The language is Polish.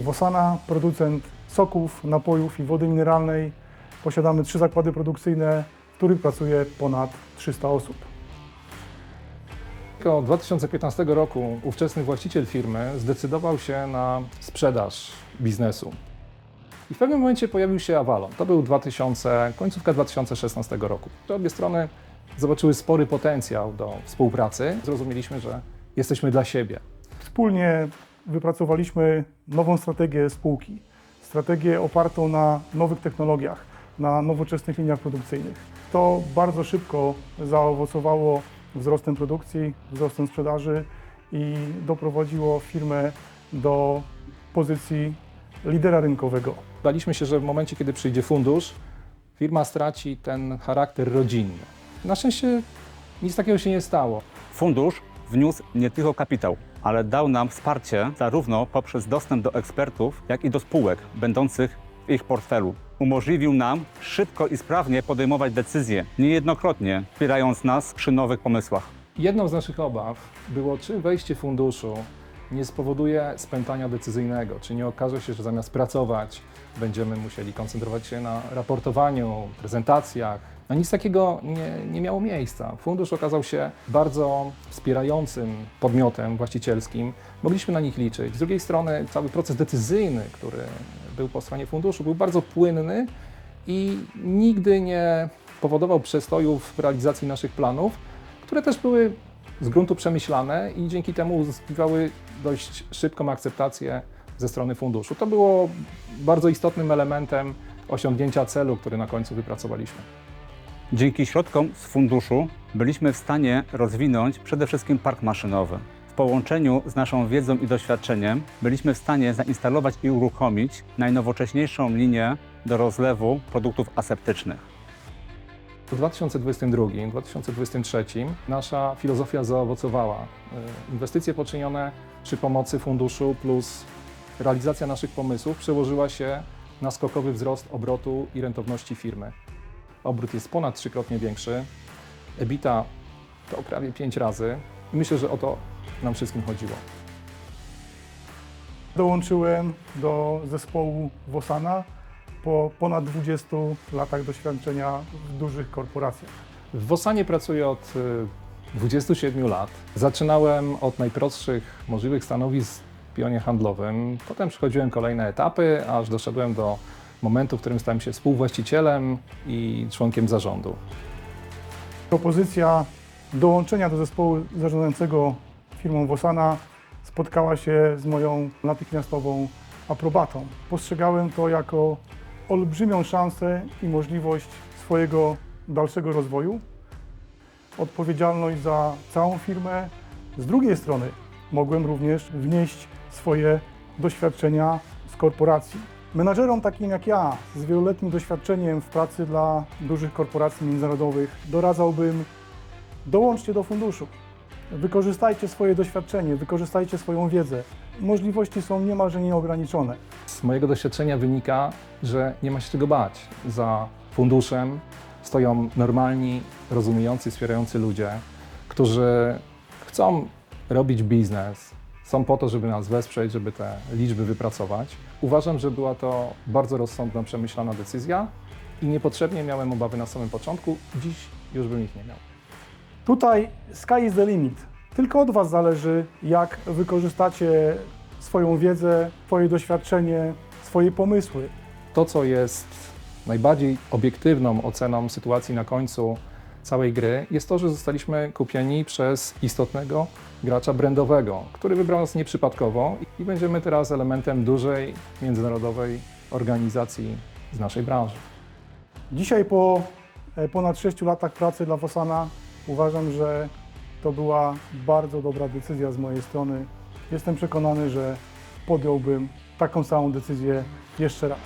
Vosana, producent soków, napojów i wody mineralnej. Posiadamy 3 zakłady produkcyjne, w których pracuje ponad 300 osób. Od 2015 roku ówczesny właściciel firmy zdecydował się na sprzedaż biznesu. I w pewnym momencie pojawił się Avalon. To był końcówka 2016 roku. Obie strony zobaczyły spory potencjał do współpracy. Zrozumieliśmy, że jesteśmy dla siebie. Wspólnie wypracowaliśmy nową strategię spółki. Strategię opartą na nowych technologiach, na nowoczesnych liniach produkcyjnych. To bardzo szybko zaowocowało wzrostem produkcji, wzrostem sprzedaży i doprowadziło firmę do pozycji lidera rynkowego. Baliśmy się, że w momencie, kiedy przyjdzie fundusz, firma straci ten charakter rodzinny. Na szczęście nic takiego się nie stało. Fundusz wniósł nie tylko kapitał, ale dał nam wsparcie zarówno poprzez dostęp do ekspertów, jak i do spółek będących w ich portfelu. Umożliwił nam szybko i sprawnie podejmować decyzje, niejednokrotnie wspierając nas przy nowych pomysłach. Jedną z naszych obaw było, czy wejście funduszu nie spowoduje spętania decyzyjnego, czy nie okaże się, że zamiast pracować będziemy musieli koncentrować się na raportowaniu, prezentacjach. No nic takiego nie miało miejsca. Fundusz okazał się bardzo wspierającym podmiotem właścicielskim. Mogliśmy na nich liczyć. Z drugiej strony cały proces decyzyjny, który był po stronie funduszu, był bardzo płynny i nigdy nie powodował przestojów w realizacji naszych planów, które też były z gruntu przemyślane i dzięki temu uzyskiwały dość szybką akceptację ze strony funduszu. To było bardzo istotnym elementem osiągnięcia celu, który na końcu wypracowaliśmy. Dzięki środkom z funduszu byliśmy w stanie rozwinąć przede wszystkim park maszynowy. W połączeniu z naszą wiedzą i doświadczeniem byliśmy w stanie zainstalować i uruchomić najnowocześniejszą linię do rozlewu produktów aseptycznych. W 2022-2023 nasza filozofia zaowocowała. Inwestycje poczynione przy pomocy funduszu plus realizacja naszych pomysłów przełożyła się na skokowy wzrost obrotu i rentowności firmy. Obrót jest ponad 3-krotnie większy, EBITDA to prawie 5 razy i myślę, że o to nam wszystkim chodziło. Dołączyłem do zespołu Vosana po ponad 20 latach doświadczenia w dużych korporacjach. W Vosanie pracuję od 27 lat. Zaczynałem od najprostszych możliwych stanowisk w pionie handlowym. Potem przechodziłem kolejne etapy, aż doszedłem do momentu, w którym stałem się współwłaścicielem i członkiem zarządu. Propozycja dołączenia do zespołu zarządzającego firmą Vosana spotkała się z moją natychmiastową aprobatą. Postrzegałem to jako olbrzymią szansę i możliwość swojego dalszego rozwoju, odpowiedzialność za całą firmę. Z drugiej strony mogłem również wnieść swoje doświadczenia z korporacji. Menadżerom takim jak ja, z wieloletnim doświadczeniem w pracy dla dużych korporacji międzynarodowych, doradzałbym: dołączcie do funduszu, wykorzystajcie swoje doświadczenie, wykorzystajcie swoją wiedzę. Możliwości są niemalże nieograniczone. Z mojego doświadczenia wynika, że nie ma się czego bać. Za funduszem stoją normalni, rozumiejący, wspierający ludzie, którzy chcą robić biznes, są po to, żeby nas wesprzeć, żeby te liczby wypracować. Uważam, że była to bardzo rozsądna, przemyślana decyzja i niepotrzebnie miałem obawy na samym początku. Dziś już bym ich nie miał. Tutaj sky is the limit. Tylko od Was zależy, jak wykorzystacie swoją wiedzę, swoje doświadczenie, swoje pomysły. To, co jest najbardziej obiektywną oceną sytuacji na końcu całej gry, jest to, że zostaliśmy kupieni przez istotnego gracza brandowego, który wybrał nas nieprzypadkowo i będziemy teraz elementem dużej, międzynarodowej organizacji z naszej branży. Dzisiaj po ponad 6 latach pracy dla Vosana uważam, że to była bardzo dobra decyzja z mojej strony. Jestem przekonany, że podjąłbym taką samą decyzję jeszcze raz.